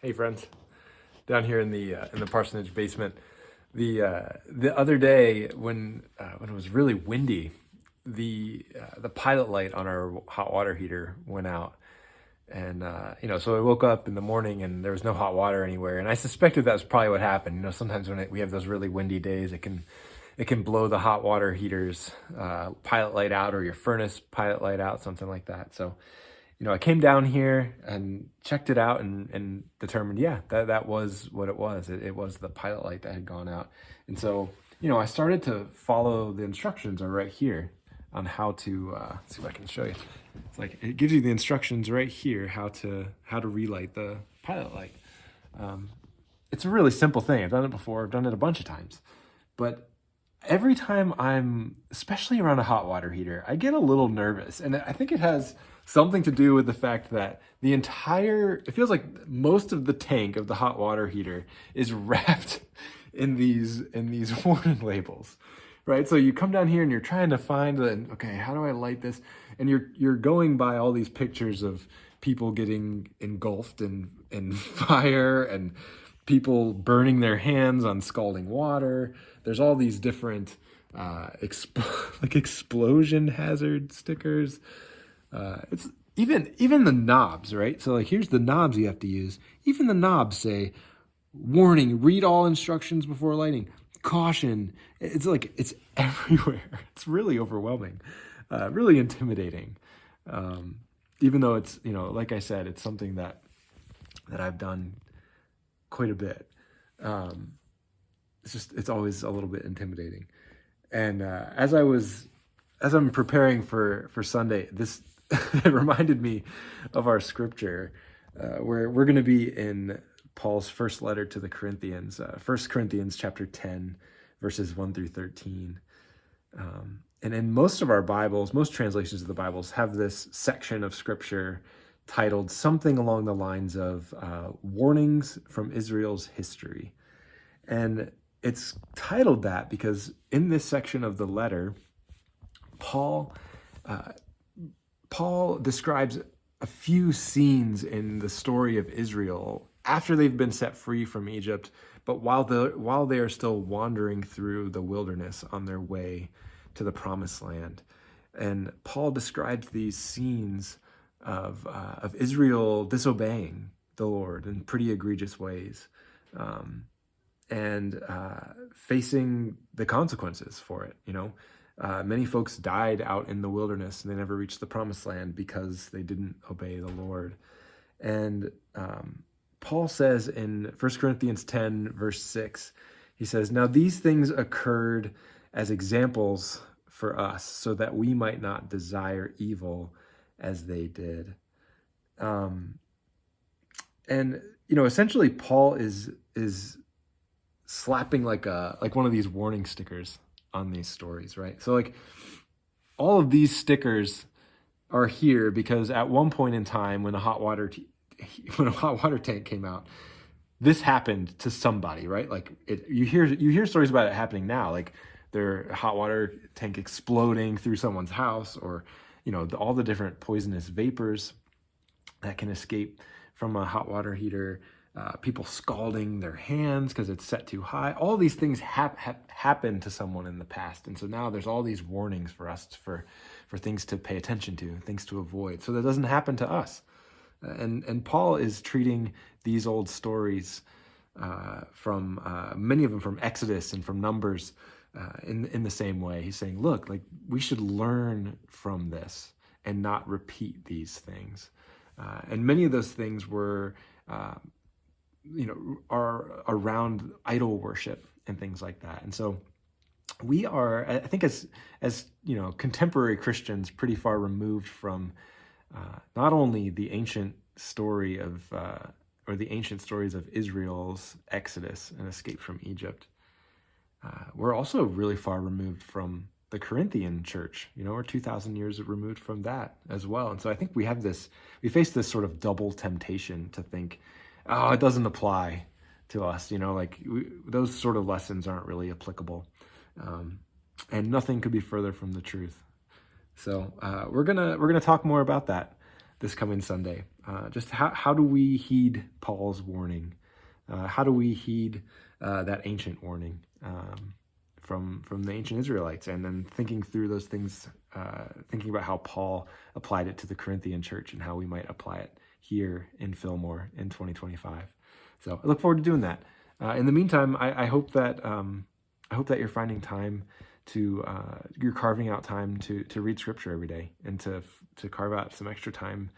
Hey friends, down here in the parsonage basement. The other day when it was really windy, the pilot light on our hot water heater went out, and so I woke up in the morning and there was no hot water anywhere, and I suspected that's probably what happened. Sometimes when we have those really windy days, it can blow the hot water heater's pilot light out, or your furnace pilot light out, something like that. So I came down here and checked it out and determined, yeah, that was what it was. It was the pilot light that had gone out. And so, I started to follow the instructions are right here on how to, see if I can show you. It's like, it gives you the instructions right here, how to relight the pilot light. It's a really simple thing. I've done it before. I've done it a bunch of times, but every time especially around a hot water heater, I get a little nervous. And I think it has something to do with the fact that it feels like most of the tank of the hot water heater is wrapped in these warning labels, right? So you come down here and you're trying to find okay, how do I light this? And you're going by all these pictures of people getting engulfed in fire, and people burning their hands on scalding water. There's all these different explosion hazard stickers. It's even the knobs, right? So here's the knobs you have to use. Even the knobs say, warning, read all instructions before lighting. Caution. It's everywhere. It's really overwhelming, really intimidating. Even though it's, like I said, it's something that I've done quite a bit. It's always a little bit intimidating. And as I'm preparing for Sunday, this it reminded me of our scripture, where we're going to be in Paul's first letter to the Corinthians, 1 Corinthians chapter 10, verses 1 through 13. And in most of our Bibles, most translations of the Bibles have this section of scripture titled something along the lines of warnings from Israel's history. And it's titled that because in this section of the letter, Paul describes a few scenes in the story of Israel after they've been set free from Egypt, but while they are still wandering through the wilderness on their way to the promised land. And Paul describes these scenes of Israel disobeying the Lord in pretty egregious ways, and facing the consequences for it. Many folks died out in the wilderness and they never reached the promised land because they didn't obey the Lord. And Paul says in 1 Corinthians 10, verse 6, he says, "Now these things occurred as examples for us, so that we might not desire evil as they did." And essentially Paul is slapping like one of these warning stickers on these stories, right? So all of these stickers are here because at one point in time when a hot water tank came out, this happened to somebody, right? You hear stories about it happening now, like their hot water tank exploding through someone's house, or all the different poisonous vapors that can escape from a hot water heater. People scalding their hands because it's set too high. All these things happened to someone in the past. And so now there's all these warnings for us for things to pay attention to, things to avoid, so that doesn't happen to us. And Paul is treating these old stories from many of them from Exodus and from Numbers in the same way. He's saying, look, we should learn from this and not repeat these things. And many of those things were are around idol worship and things like that. And so we are, I think, as contemporary Christians, pretty far removed from not only the ancient story or the ancient stories of Israel's exodus and escape from Egypt. We're also really far removed from the Corinthian church. We're 2,000 years removed from that as well. And so I think we face this sort of double temptation to think, oh, it doesn't apply to us. Those sort of lessons aren't really applicable. And nothing could be further from the truth. So we're gonna talk more about that this coming Sunday. just how do we heed Paul's warning? How do we heed that ancient warning from the ancient Israelites? And then thinking through those things, thinking about how Paul applied it to the Corinthian church and how we might apply it here in Fillmore in 2025. So I look forward to doing that. In the meantime, I hope that you're finding time to you're carving out time to read Scripture every day, and to carve out some extra time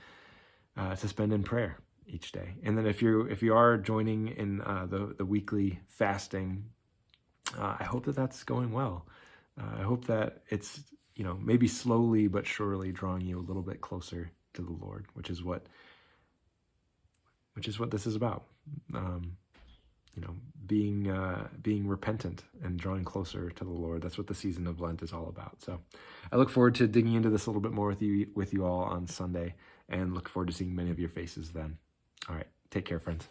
to spend in prayer each day. And then if you are joining in the weekly fasting, I hope that that's going well. I hope that it's maybe slowly but surely drawing you a little bit closer to the Lord, which is what this is about. Being repentant and drawing closer to the Lord. That's what the season of Lent is all about. So I look forward to digging into this a little bit more with you all on Sunday, and look forward to seeing many of your faces then. All right. Take care, friends.